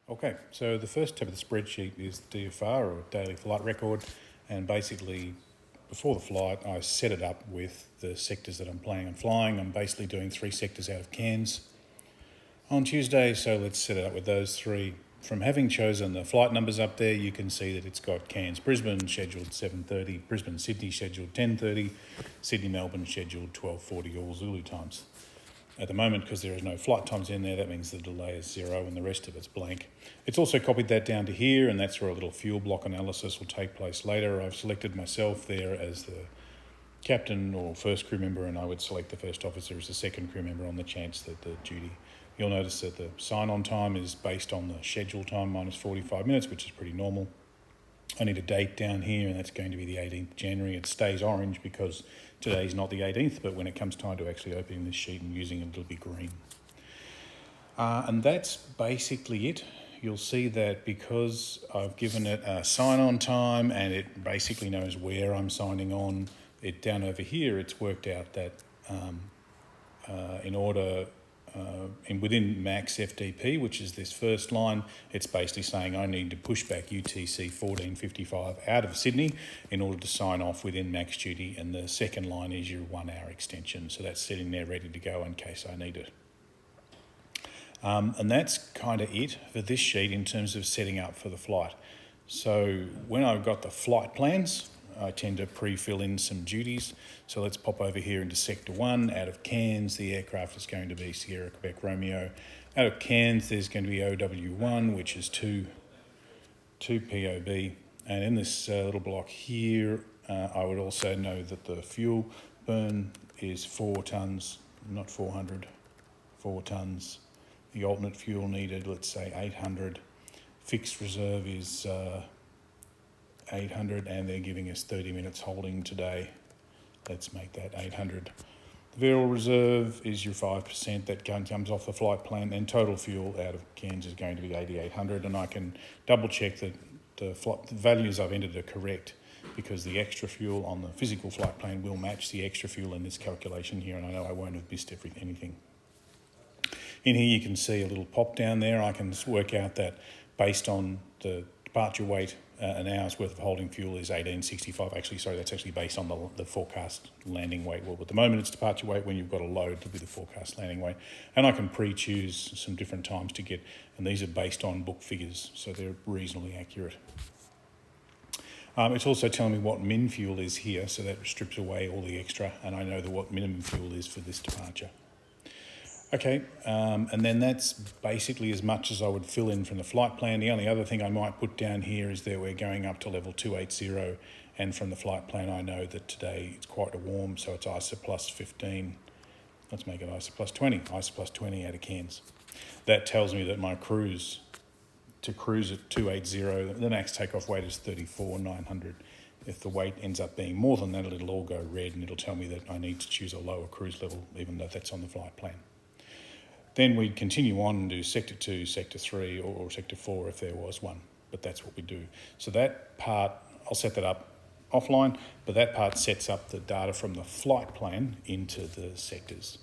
Okay, so the first tab of the spreadsheet is DFR, or daily flight record, and basically before the flight I set it up with the sectors that I'm planning on flying. I'm basically doing 3 sectors out of Cairns on Tuesday, so let's set it up with those 3. From having chosen the flight numbers up there, you can see that it's got Cairns-Brisbane scheduled 7:30, Brisbane-Sydney scheduled 10:30, Sydney-Melbourne scheduled 12:40, all Zulu times. At the moment, because there is no flight times in there, that means the delay is 0 and the rest of it's blank. It's also copied that down to here, and that's where a little fuel block analysis will take place later. I've selected myself there as the captain or first crew member, and I would select the first officer as the second crew member on the chance that the duty. You'll notice that the sign-on time is based on the schedule time minus 45 minutes, which is pretty normal. I need a date down here, and that's going to be the 18th January. It stays orange because today's not the 18th, but when it comes time to actually opening this sheet and using it, it'll be green. And that's basically it. You'll see that because I've given it a sign-on time and it basically knows where I'm signing on, it down over here, it's worked out that within max FDP, which is this first line, it's basically saying I need to push back UTC 1455 out of Sydney in order to sign off within max duty, and the second line is your 1 hour extension. So that's sitting there ready to go in case I need it. And that's kind of it for this sheet in terms of setting up for the flight. So when I've got the flight plans, I tend to pre-fill in some duties. So let's pop over here into Sector 1. Out of Cairns, the aircraft is going to be Sierra Quebec Romeo. Out of Cairns, there's going to be OW1, which is 2 POB. And in this little block here, I would also know that the fuel burn is 4 tonnes, not 400, 4 tonnes. The alternate fuel needed, let's say 800. Fixed reserve is 800, and they're giving us 30 minutes holding today. Let's make that 800. The variable reserve is your 5% that comes off the flight plan, and total fuel out of Cairns is going to be 8,800, and I can double check that the values I've entered are correct, because the extra fuel on the physical flight plan will match the extra fuel in this calculation here, and I know I won't have missed anything. In here you can see a little pop down there. I can work out that based on the departure weight, an hour's worth of holding fuel is 1865. Actually, sorry, that's actually based on the forecast landing weight. Well, at the moment it's departure weight. When you've got a load, it'll be the forecast landing weight. And I can pre-choose some different times to get, and these are based on book figures, so they're reasonably accurate. It's also telling me what min fuel is here, so that strips away all the extra, and I know what minimum fuel is for this departure. Okay, and then that's basically as much as I would fill in from the flight plan. The only other thing I might put down here is that we're going up to level 280, and from the flight plan I know that today it's quite warm, so it's ISA plus 15. Let's make it ISA plus 20, ISA plus 20 out of Cairns. That tells me that my cruise, to cruise at 280, the max takeoff weight is 34,900. If the weight ends up being more than that, it'll all go red, and it'll tell me that I need to choose a lower cruise level, even though that's on the flight plan. Then we'd continue on and do Sector 2, Sector 3, or Sector 4 if there was one, but that's what we do. So that part, I'll set that up offline, but that part sets up the data from the flight plan into the sectors.